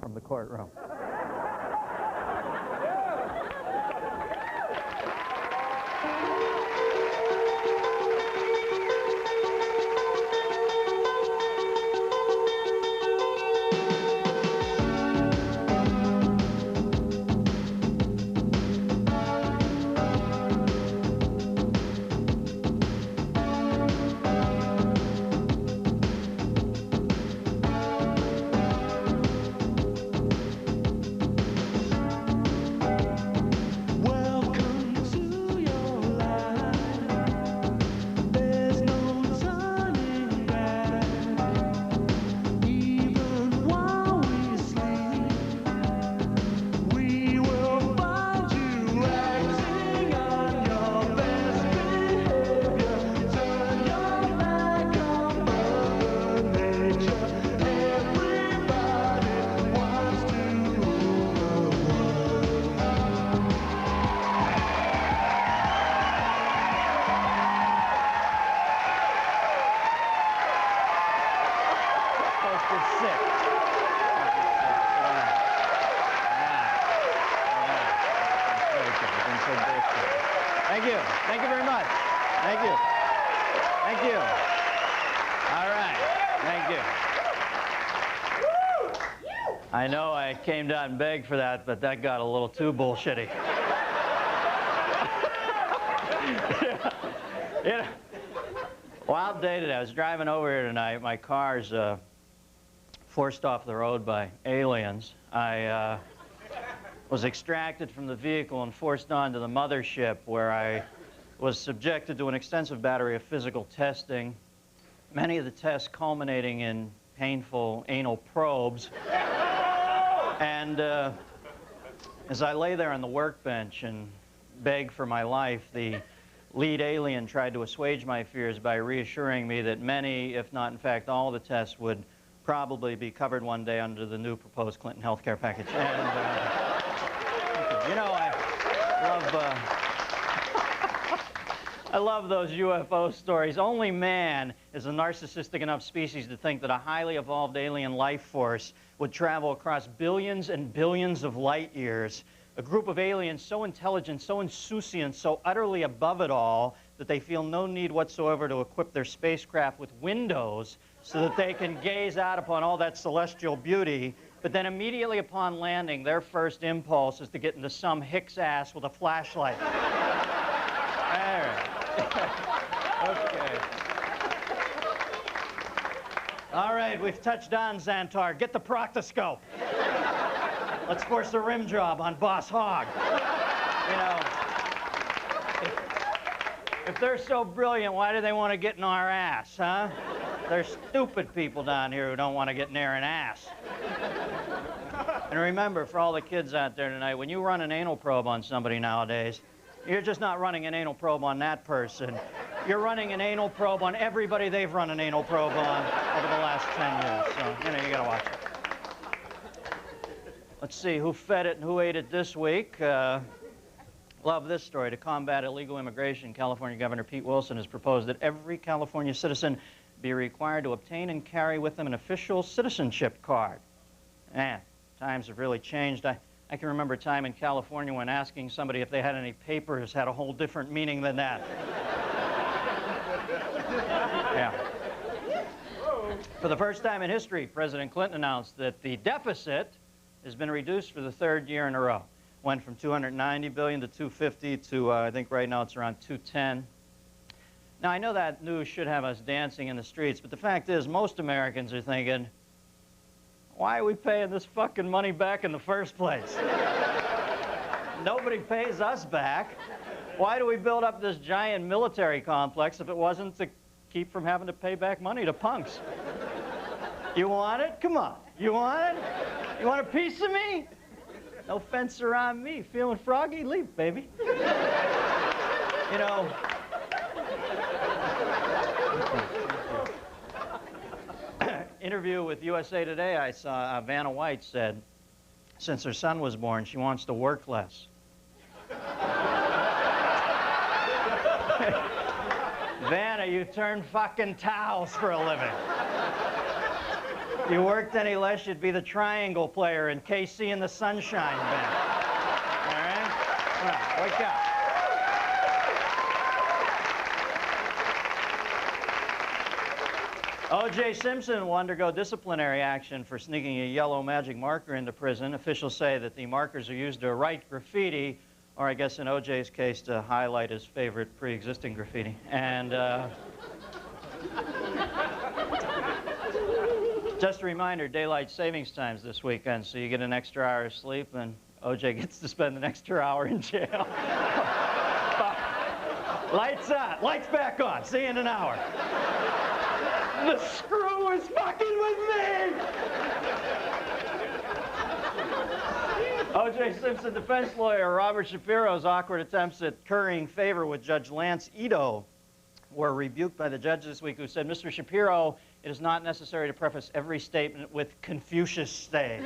from the courtroom. Thank you. Thank you very much. Thank you. Thank you. All right. Thank you. I know I came down and begged for that, but that got a little too bullshitty. You know, wild day today. I was driving over here tonight. My car's forced off the road by aliens. I was extracted from the vehicle and forced onto the mothership, where I was subjected to an extensive battery of physical testing, many of the tests culminating in painful anal probes. And as I lay there on the workbench and begged for my life, the lead alien tried to assuage my fears by reassuring me that many, if not in fact all, the tests would probably be covered one day under the new proposed Clinton health care package. And you know, I love those UFO stories. Only man is a narcissistic enough species to think that a highly evolved alien life force would travel across billions and billions of light years. A group of aliens so intelligent, so insouciant, so utterly above it all that they feel no need whatsoever to equip their spacecraft with windows so that they can gaze out upon all that celestial beauty. But then immediately upon landing, their first impulse is to get into some hick's ass with a flashlight. There. Okay. All right, we've touched on Xantar. Get the proctoscope. Let's force a rim job on Boss Hogg. You know, if they're so brilliant, why do they want to get in our ass, huh? There's stupid people down here who don't want to get near an ass. And remember, for all the kids out there tonight, when you run an anal probe on somebody nowadays, you're just not running an anal probe on that person. You're running an anal probe on everybody they've run an anal probe on over the last 10 years. So, you know, you gotta watch it. Let's see, who fed it and who ate it this week? Love this story. To combat illegal immigration, California Governor Pete Wilson has proposed that every California citizen be required to obtain and carry with them an official citizenship card. Man, times have really changed. I can remember a time in California when asking somebody if they had any papers had a whole different meaning than that. Yeah. For the first time in history, President Clinton announced that the deficit has been reduced for the third year in a row. Went from $290 billion to $250 to, I think right now it's around $210. Now, I know that news should have us dancing in the streets, but the fact is, most Americans are thinking, why are we paying this fucking money back in the first place? Nobody pays us back. Why do we build up this giant military complex if it wasn't to keep from having to pay back money to punks? You want it? Come on. You want it? You want a piece of me? No fence around me. Feeling froggy? Leave, baby. You know, interview with USA Today, I saw Vanna White said, since her son was born, she wants to work less. Vanna, you turn fucking towels for a living. If you worked any less, you'd be the triangle player in KC and the Sunshine Band. All right? Well, wake up. O.J. Simpson will undergo disciplinary action for sneaking a yellow magic marker into prison. Officials say that the markers are used to write graffiti, or I guess in O.J.'s case, to highlight his favorite pre-existing graffiti. And just a reminder, daylight savings times this weekend, so you get an extra hour of sleep, and O.J. gets to spend an extra hour in jail. Lights on, lights back on. See you in an hour. The screw is fucking with me! O.J. Simpson defense lawyer Robert Shapiro's awkward attempts at currying favor with Judge Lance Ito were rebuked by the judge this week, who said, Mr. Shapiro, it is not necessary to preface every statement with Confucius stay.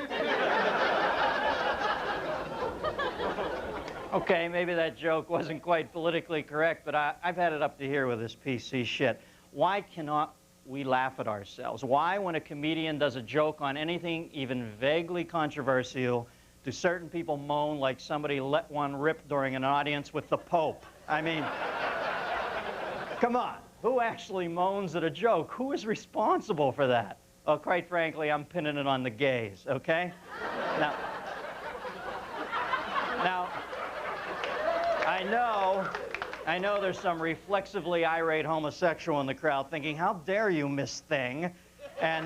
Okay, maybe that joke wasn't quite politically correct, but I've had it up to here with this PC shit. Why cannot we laugh at ourselves? Why, when a comedian does a joke on anything even vaguely controversial, do certain people moan like somebody let one rip during an audience with the Pope? I mean, come on. Who actually moans at a joke? Who is responsible for that? Well, quite frankly, I'm pinning it on the gays, okay? Now, I know there's some reflexively irate homosexual in the crowd thinking, how dare you, Miss Thing? And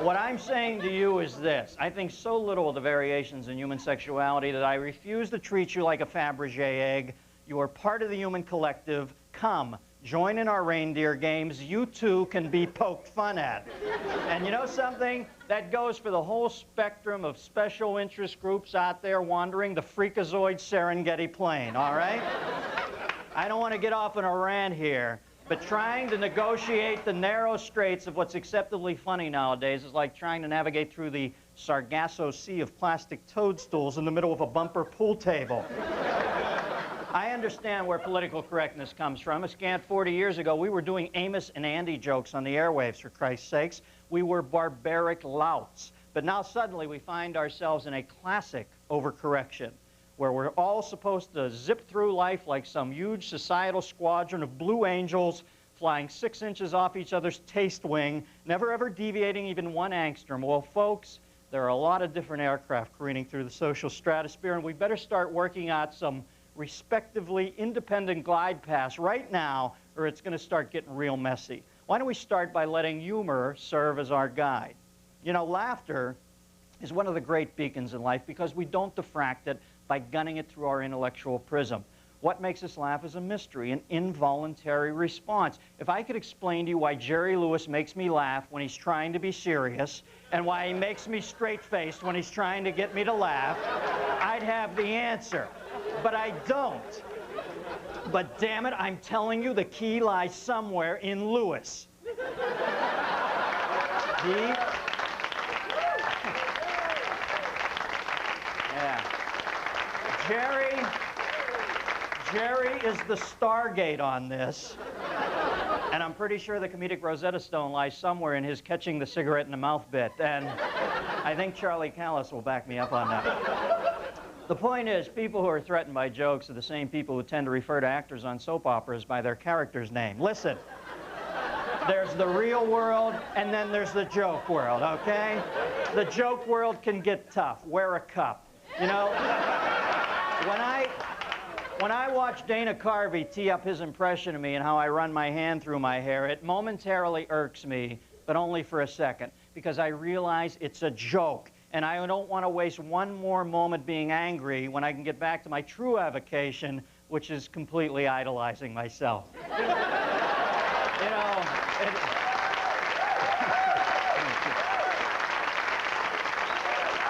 what I'm saying to you is this. I think so little of the variations in human sexuality that I refuse to treat you like a Fabergé egg. You are part of the human collective. Come, join in our reindeer games. You too can be poked fun at. And you know something? That goes for the whole spectrum of special interest groups out there wandering the freakazoid Serengeti plain, all right? I don't want to get off on a rant here, but trying to negotiate the narrow straits of what's acceptably funny nowadays is like trying to navigate through the Sargasso Sea of plastic toadstools in the middle of a bumper pool table. I understand where political correctness comes from. A scant 40 years ago, we were doing Amos and Andy jokes on the airwaves, for Christ's sakes. We were barbaric louts. But now suddenly we find ourselves in a classic overcorrection, where we're all supposed to zip through life like some huge societal squadron of blue angels flying 6 inches off each other's taste wing, never ever deviating even 1 angstrom. Well, folks, there are a lot of different aircraft careening through the social stratosphere, and we better start working out some respectively independent glide paths right now, or it's going to start getting real messy. Why don't we start by letting humor serve as our guide? You know, laughter is one of the great beacons in life because we don't diffract it by gunning it through our intellectual prism. What makes us laugh is a mystery, an involuntary response. If I could explain to you why Jerry Lewis makes me laugh when he's trying to be serious, and why he makes me straight-faced when he's trying to get me to laugh, I'd have the answer. But I don't. But damn it, I'm telling you, the key lies somewhere in Lewis. Jerry is the Stargate on this. And I'm pretty sure the comedic Rosetta Stone lies somewhere in his catching the cigarette in the mouth bit. And I think Charlie Callis will back me up on that. The point is, people who are threatened by jokes are the same people who tend to refer to actors on soap operas by their character's name. Listen, there's the real world, and then there's the joke world, okay? The joke world can get tough. Wear a cup. You know, when I watch Dana Carvey tee up his impression of me and how I run my hand through my hair, it momentarily irks me, but only for a second, because I realize it's a joke. And I don't want to waste one more moment being angry when I can get back to my true avocation, which is completely idolizing myself. You know,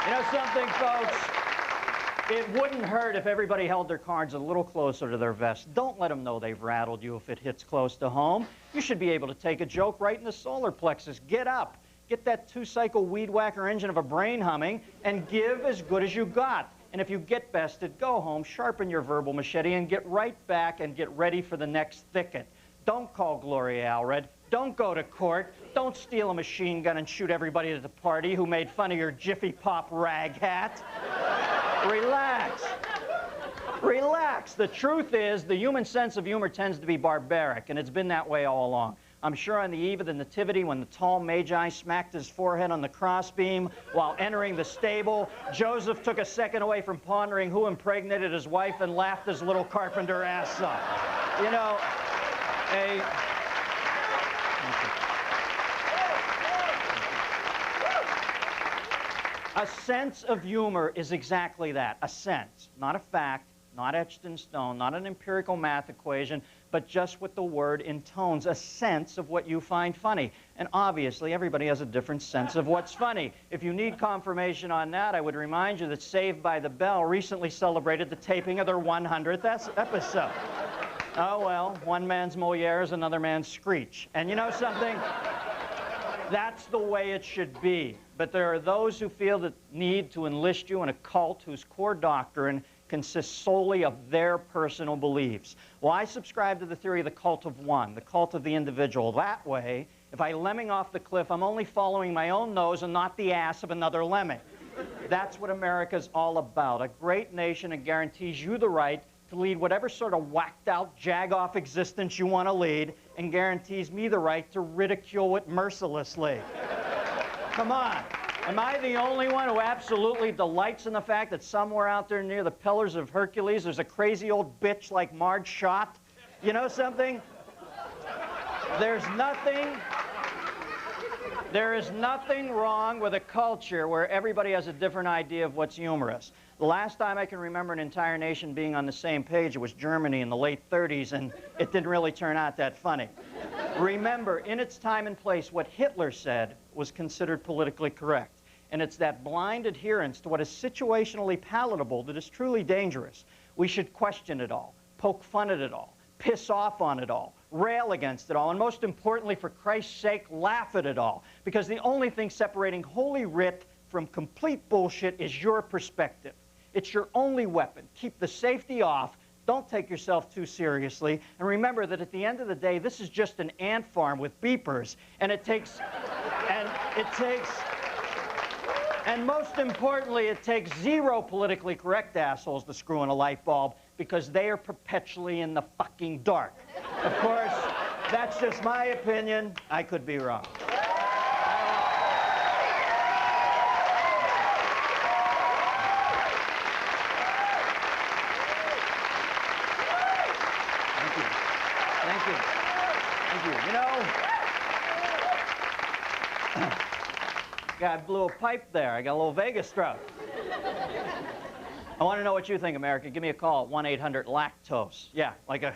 you know something, folks? It wouldn't hurt if everybody held their cards a little closer to their vest. Don't let them know they've rattled you if it hits close to home. You should be able to take a joke right in the solar plexus. Get up. Get that two-cycle weed-whacker engine of a brain humming and give as good as you got. And if you get bested, go home, sharpen your verbal machete, and get right back and get ready for the next thicket. Don't call Gloria Allred. Don't go to court. Don't steal a machine gun and shoot everybody at the party who made fun of your Jiffy Pop rag hat. Relax. Relax. The truth is, the human sense of humor tends to be barbaric, and it's been that way all along. I'm sure on the eve of the Nativity, when the tall Magi smacked his forehead on the crossbeam while entering the stable, Joseph took a second away from pondering who impregnated his wife and laughed his little carpenter ass up. You know, a sense of humor is exactly that, a sense, not a fact, not etched in stone, not an empirical math equation, but just what the word intones, a sense of what you find funny. And obviously, everybody has a different sense of what's funny. If you need confirmation on that, I would remind you that Saved by the Bell recently celebrated the taping of their 100th episode. Oh, well, one man's Moliere is another man's Screech. And you know something? That's the way it should be. But there are those who feel the need to enlist you in a cult whose core doctrine consists solely of their personal beliefs. Well, I subscribe to the theory of the cult of one, the cult of the individual. That way, if I lemming off the cliff, I'm only following my own nose and not the ass of another lemming. That's what America's all about. A great nation that guarantees you the right to lead whatever sort of whacked-out, jag-off existence you want to lead, and guarantees me the right to ridicule it mercilessly. Come on. Am I the only one who absolutely delights in the fact that somewhere out there near the Pillars of Hercules there's a crazy old bitch like Marge Schott? You know something? There is nothing wrong with a culture where everybody has a different idea of what's humorous. The last time I can remember an entire nation being on the same page, it was Germany in the late 30s, and it didn't really turn out that funny. Remember, in its time and place, what Hitler said was considered politically correct. And it's that blind adherence to what is situationally palatable that is truly dangerous. We should question it all, poke fun at it all, piss off on it all, rail against it all, and most importantly, for Christ's sake, laugh at it all. Because the only thing separating Holy Writ from complete bullshit is your perspective. It's your only weapon. Keep the safety off. Don't take yourself too seriously. And remember that at the end of the day, this is just an ant farm with beepers. And and most importantly, it takes zero politically correct assholes to screw in a light bulb because they are perpetually in the fucking dark. Of course, that's just my opinion. I could be wrong. You know, I blew a pipe there. I got a little Vegas stroke. I want to know what you think, America. Give me a call at 1-800-LACTOSE. Yeah, like a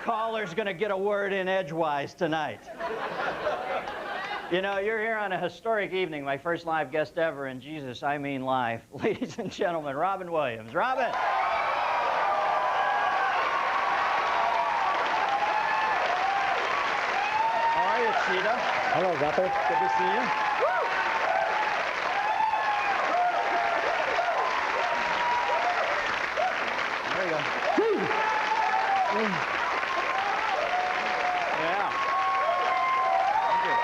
caller's going to get a word in edgewise tonight. You know, you're here on a historic evening, my first live guest ever, and Jesus, I mean live. Ladies and gentlemen, Robin Williams. Robin! Hello, Rupper. Good to see you. Woo! There you go. Yeah. Thank you.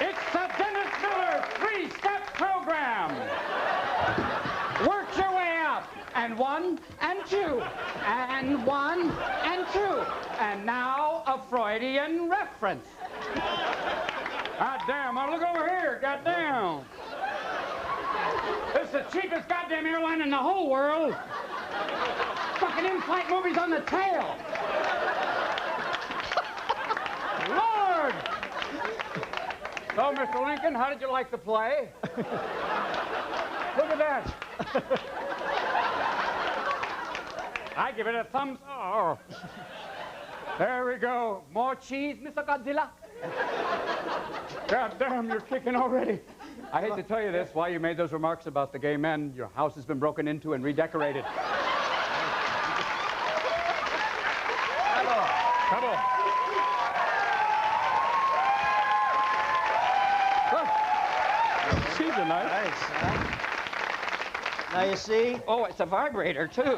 It's the Dennis Miller three-step program. Work your way up. And 1, and 2, and 1, and 2. And now a Freudian reference. God damn, oh, look over here, goddamn. This is the cheapest goddamn airline in the whole world. Fucking in-flight movies on the tail. Lord! So, Mr. Lincoln, how did you like the play? Look at that. I give it a thumbs up. There we go. More cheese, Mr. Godzilla? God damn, you're kicking already. I hate to tell you this, while you made those remarks about the gay men, your house has been broken into and redecorated. Come on. She's a nice. Now you see? Oh, it's a vibrator, too.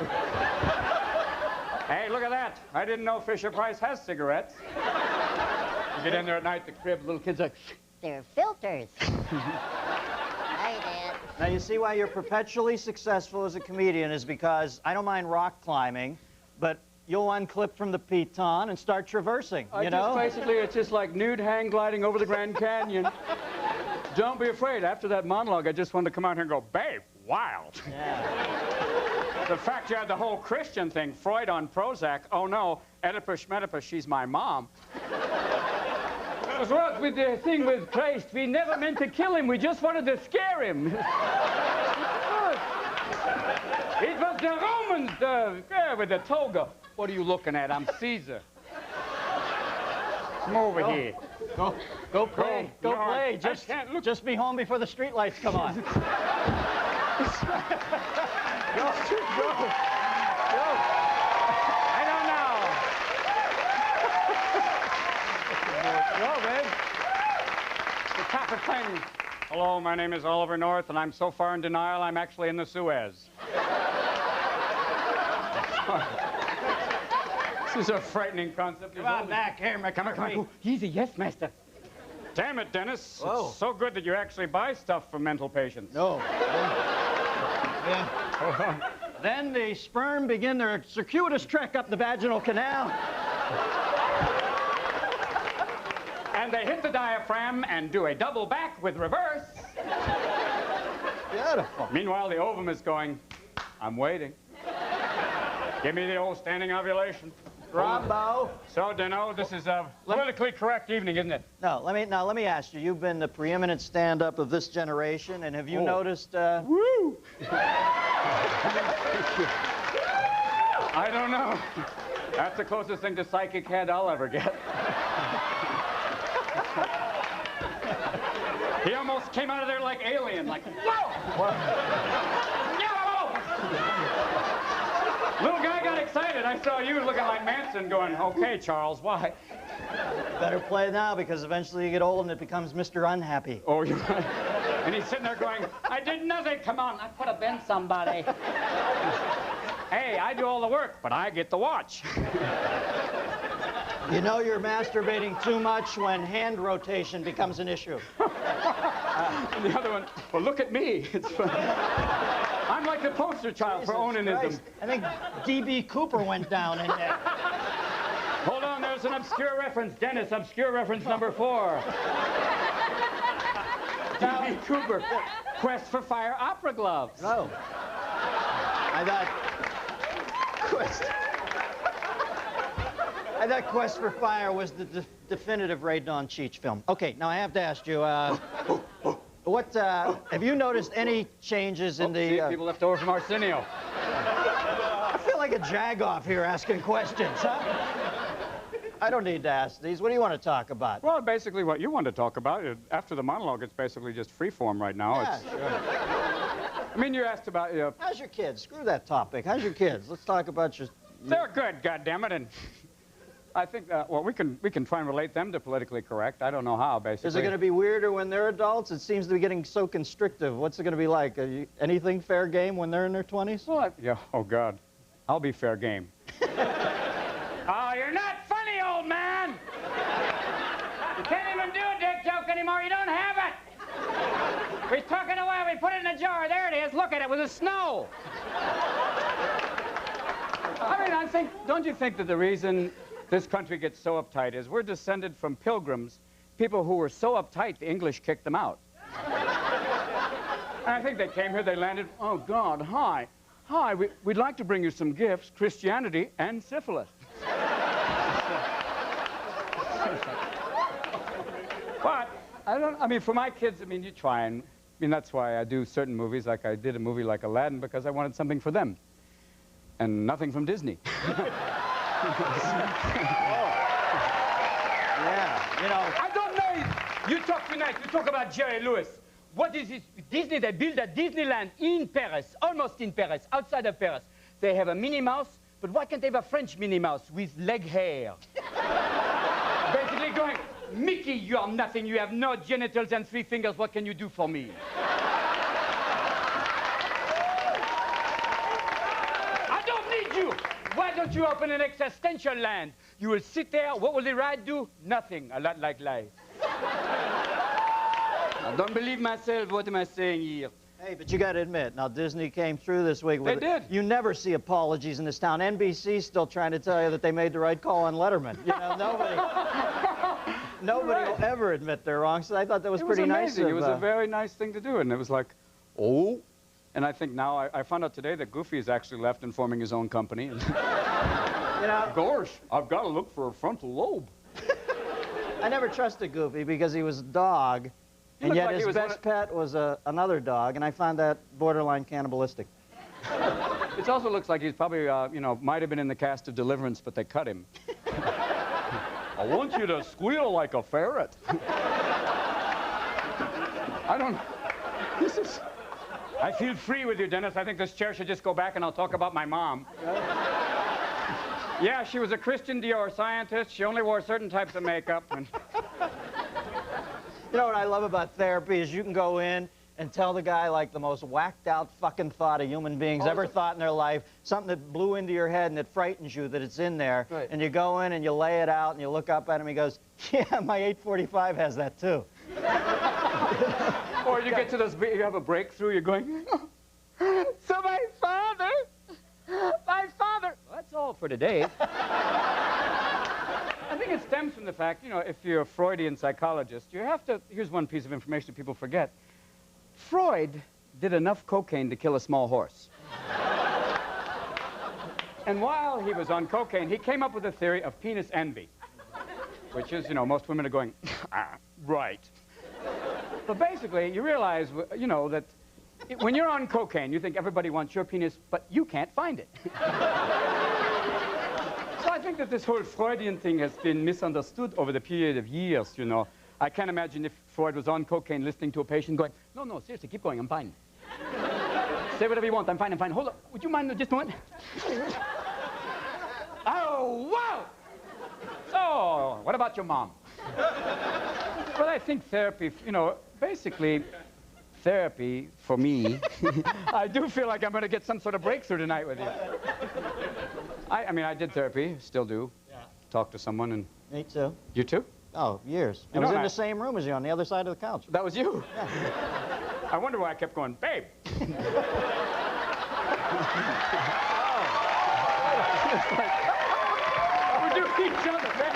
Hey, look at that. I didn't know Fisher-Price has cigarettes. You get in there at night, the crib, little kids like, They're filters. Hi, Dad. Now, you see why you're perpetually successful as a comedian is because I don't mind rock climbing, but you'll unclip from the piton and start traversing, you know? Basically, it's just like nude hang gliding over the Grand Canyon. Don't be afraid. After that monologue, I just wanted to come out here and go, babe, wild. Yeah. The fact you had the whole Christian thing, Freud on Prozac, oh no, Oedipus Schmedipus, she's my mom. What's wrong with the thing with Christ? We never meant to kill him, we just wanted to scare him. It was the Romans, the guy with the toga. What are you looking at? I'm Caesar. Come over here. Go play. Go No, play. I Just, can't look. just be home before the streetlights come on. Go. I don't know. Go, babe. The top of thing. Hello, my name is Oliver North, and I'm so far in denial, I'm actually in the Suez. This is a frightening concept. Come on back here, McCarthy. Easy, yes, master. Damn it, Dennis. Whoa. It's so good that you actually buy stuff for mental patients. No. Then the sperm begin their circuitous trek up the vaginal canal. And they hit the diaphragm and do a double back with reverse. Beautiful. Meanwhile, the ovum is going, I'm waiting. Give me the old standing ovulation. Bravo. So, Deno, this is a politically correct evening, isn't it? No, let me ask you. You've been the preeminent stand-up of this generation, and have you noticed? Woo! I don't know. That's the closest thing to psychic head I'll ever get. He almost came out of there like Alien, like, whoa! No! Little guy got excited. I saw you looking like Manson going, okay, Charles, why? Better play now because eventually you get old and it becomes Mr. Unhappy. Oh, you're right. And he's sitting there going, I did nothing. Come on, I could have been somebody. Hey, I do all the work, but I get the watch. You know you're masturbating too much when hand rotation becomes an issue. And the other one, well, look at me. It's fun. I'm like the poster child for onanism. Christ. I think D.B. Cooper went down in there. Hold on, there's an obscure reference. Dennis, obscure reference number 4. D.B. Cooper, Quest for Fire opera gloves. No. I thought Quest for Fire was the definitive Ray Don Cheech film. Okay, now I have to ask you, what, have you noticed any changes in See, the... people left over from Arsenio. I feel like a jagoff here asking questions, huh? I don't need to ask these. What do you want to talk about? Well, basically what you want to talk about, after the monologue, it's basically just free form right now. Yeah, It's, sure. I mean, you asked about... How's your kids? Screw that topic. How's your kids? Let's talk about your... They're good, goddammit, and I think, well, we can try and relate them to politically correct. I don't know how, basically. Is it going to be weirder when they're adults? It seems to be getting so constrictive. What's it going to be like? Anything fair game when they're in their 20s? Well, yeah, oh, God. I'll be fair game. Oh, you're not funny, old man! You can't even do a dick joke anymore. You don't have it! We took it away. We put it in a jar. There it is. Look at it with the snow. I mean, don't you think that the reason this country gets so uptight is we're descended from pilgrims, people who were so uptight the English kicked them out. And I think they came here, they landed, oh, God, hi. Hi, we'd like to bring you some gifts, Christianity and syphilis. But, I mean, for my kids, I mean, you try and, I mean, that's why I do certain movies, like I did a movie like Aladdin, because I wanted something for them. And nothing from Disney. Yeah, you know... I don't know. You talk tonight, you talk about Jerry Lewis. What is this? Disney, they built a Disneyland in Paris, almost in Paris, outside of Paris. They have a Minnie Mouse, but why can't they have a French Minnie Mouse with leg hair? Basically going, Mickey, you are nothing. You have no genitals and 3 fingers. What can you do for me? I don't need you. What Why don't you open an existential land? You will sit there. What will the ride do? Nothing. A lot like life. I don't believe myself. What am I saying here? Hey, but you got to admit, now Disney came through this week with... They did. You never see apologies in this town. NBC's still trying to tell you that they made the right call on Letterman. You know, nobody will ever admit they're wrong, so I thought that was pretty nice. It was a very nice thing to do, and it was like, oh. And I think now, I found out today that Goofy has actually left and forming his own company. You know, gosh, I've got to look for a frontal lobe. I never trusted Goofy because he was a dog. And yet his best pet was another dog, and I found that borderline cannibalistic. It also looks like he's probably, you know, might have been in the cast of Deliverance, but they cut him. I want you to squeal like a ferret. I feel free with you, Dennis. I think this chair should just go back and I'll talk about my mom. Yeah, she was a Christian Dior scientist. She only wore certain types of makeup. And... You know what I love about therapy is you can go in and tell the guy like the most whacked out fucking thought a human being's ever thought in their life, something that blew into your head and it frightens you that it's in there, right. And you go in and you lay it out and you look up at him, he goes, yeah, my 845 has that too. Or you get to those, you have a breakthrough, you're going, so my father, well, that's all for today. I think it stems from the fact, you know, if you're a Freudian psychologist, you have to, here's one piece of information that people forget. Freud did enough cocaine to kill a small horse. And while he was on cocaine, he came up with a theory of penis envy, which is, you know, most women are going, right. But basically, you realize, you know, that when you're on cocaine, you think everybody wants your penis, but you can't find it. So I think that this whole Freudian thing has been misunderstood over the period of years, you know. I can't imagine if Freud was on cocaine listening to a patient going, no, no, seriously, keep going, I'm fine. Say whatever you want, I'm fine, I'm fine. Hold on, would you mind just a moment? Oh, wow! So, what about your mom? Well, I think therapy, you know, basically, therapy, for me, I do feel like I'm going to get some sort of breakthrough tonight with you. I mean, I did therapy, still do. Yeah. Talk to someone and... Me too. You too? Oh, years. I was in the same room as you, on the other side of the couch. That was you? Yeah. I wonder why I kept going, babe. We're doing each other, man.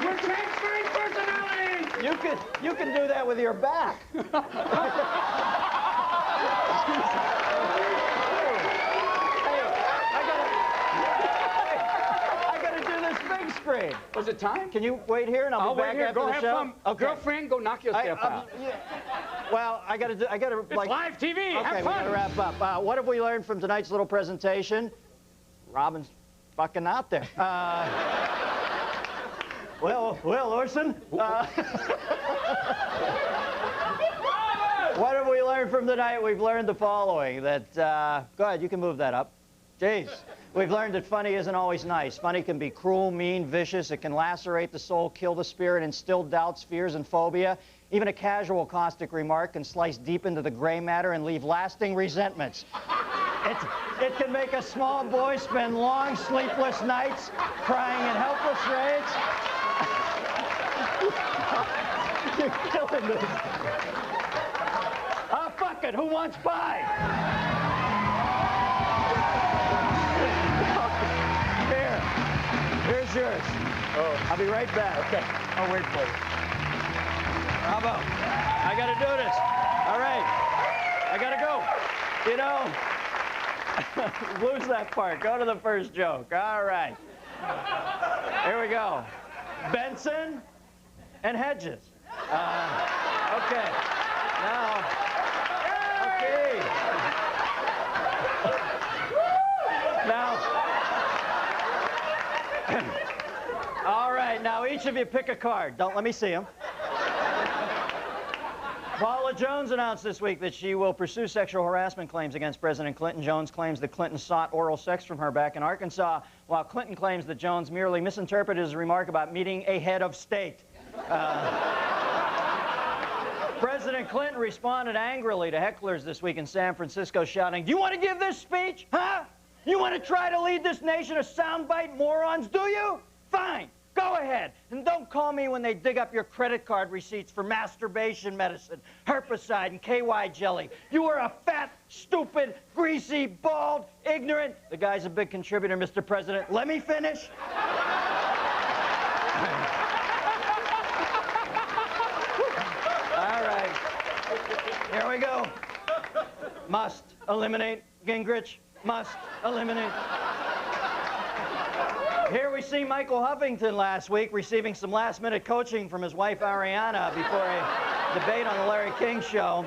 We're transferring personalities. You can do that with your back. Screen. Was it time? Can you wait here and I'll be back wait here. after Go the have show? fun. Okay. Girlfriend, go knock yourself out. Yeah. Well, I gotta it's like... live TV. Okay, have we fun. gotta wrap up. What have we learned from tonight's little presentation? Robin's fucking out there. Well, Orson. What have we learned from tonight? We've learned the following. That, go ahead, you can move that up. Jeez. We've learned that funny isn't always nice. Funny can be cruel, mean, vicious. It can lacerate the soul, kill the spirit, instill doubts, fears, and phobia. Even a casual caustic remark can slice deep into the gray matter and leave lasting resentments. It can make a small boy spend long, sleepless nights crying in helpless rage. You're killing this. Oh, fuck it. Who wants pie? Here's yours. Oh. I'll be right back. Okay. I'll wait for you. Bravo. I got to do this. All right. I got to go. You know, lose that part. Go to the first joke. All right. Here we go. Benson and Hedges. Okay. Now, okay. Now, all right, now each of you pick a card. Don't let me see them. Paula Jones announced this week that she will pursue sexual harassment claims against President Clinton. Jones claims that Clinton sought oral sex from her back in Arkansas, while Clinton claims that Jones merely misinterpreted his remark about meeting a head of state. President Clinton responded angrily to hecklers this week in San Francisco, shouting, "Do you want to give this speech? Huh? You want to try to lead this nation of soundbite morons, do you? Fine. Go ahead. And don't call me when they dig up your credit card receipts for masturbation medicine, herpeside, and KY jelly. You are a fat, stupid, greasy, bald, ignorant... The guy's a big contributor, Mr. President. Let me finish. All right. Here we go. Must eliminate Gingrich. Must eliminate... Here we see Michael Huffington last week receiving some last-minute coaching from his wife Ariana before a debate on the Larry King Show.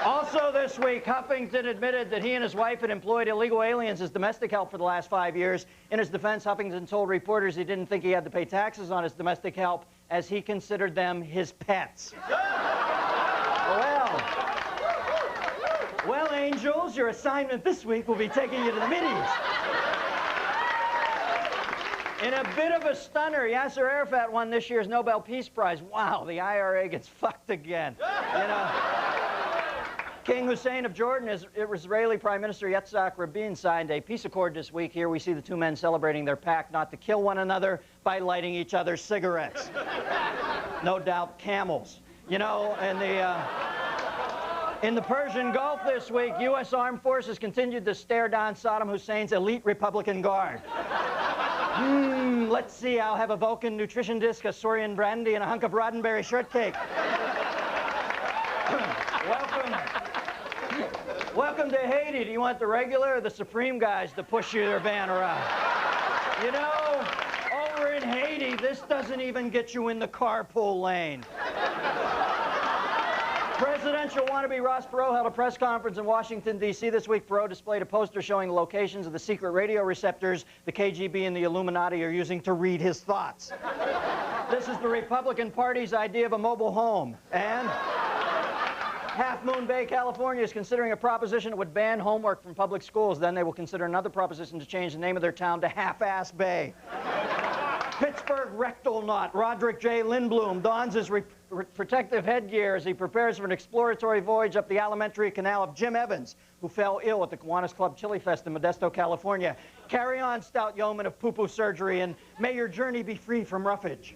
Also this week, Huffington admitted that he and his wife had employed illegal aliens as domestic help for the last 5 years. In his defense, Huffington told reporters he didn't think he had to pay taxes on his domestic help as he considered them his pets. Well, angels, your assignment this week will be taking you to the Middies. In a bit of a stunner, Yasser Arafat won this year's Nobel Peace Prize. Wow, the IRA gets fucked again. You know, King Hussein of Jordan, Israeli Prime Minister Yitzhak Rabin signed a peace accord this week. Here we see the two men celebrating their pact not to kill one another by lighting each other's cigarettes. No doubt camels. You know, in the Persian Gulf this week, U.S. Armed Forces continued to stare down Saddam Hussein's elite Republican Guard. Let's see, I'll have a Vulcan nutrition disc, a Sorian brandy, and a hunk of Roddenberry shortcake. Welcome to Haiti. Do you want the regular or the Supreme guys to push you their van around? You know, over in Haiti, this doesn't even get you in the carpool lane. Presidential wannabe Ross Perot held a press conference in Washington, D.C. this week. Perot displayed a poster showing the locations of the secret radio receptors the KGB and the Illuminati are using to read his thoughts. This is the Republican Party's idea of a mobile home. And Half Moon Bay, California is considering a proposition that would ban homework from public schools. Then they will consider another proposition to change the name of their town to Half-Ass Bay. Pittsburgh rectal knot. Roderick J. Lindblom dons his protective headgear as he prepares for an exploratory voyage up the alimentary canal of Jim Evans, who fell ill at the Kiwanis Club Chili Fest in Modesto, California. Carry on, stout yeoman of poo-poo surgery, and may your journey be free from roughage.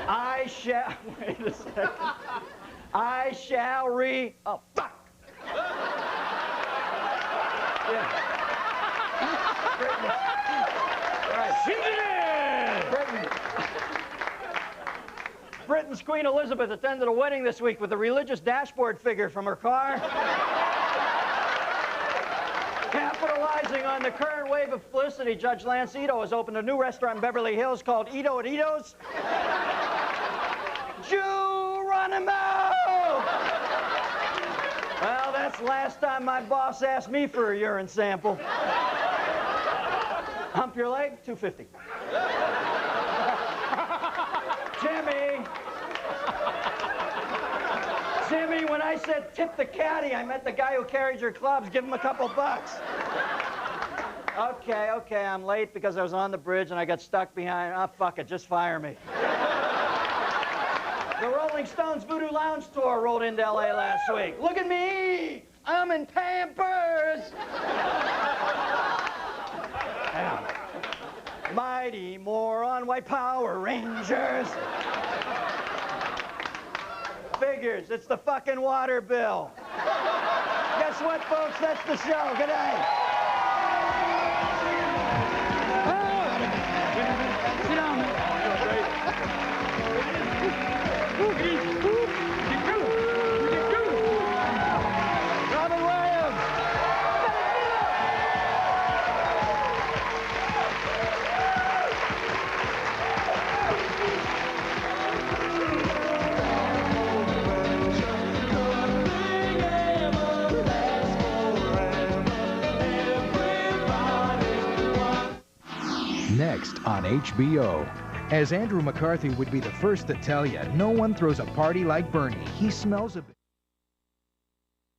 I shall... Wait a second. I shall Oh, fuck! Yeah. Britain's Queen Elizabeth attended a wedding this week with a religious dashboard figure from her car. Capitalizing on the current wave of publicity, Judge Lance Ito has opened a new restaurant in Beverly Hills called Ito at Ito's. Geronimo! Well, that's the last time my boss asked me for a urine sample. Hump your leg, $2.50. Jimmy, when I said tip the caddy, I meant the guy who carried your clubs. Give him a couple bucks. Okay, I'm late because I was on the bridge and I got stuck behind. Oh, fuck it, just fire me. The Rolling Stones Voodoo Lounge Tour rolled into L.A. last week. Look at me! I'm in Pampers! Mighty moron, white Power Rangers. Figures, it's the fucking water bill. Guess what, folks? That's the show. Good night. Sit down. Robin Williams. Next on HBO. As Andrew McCarthy would be the first to tell you, no one throws a party like Bernie. He smells a bit.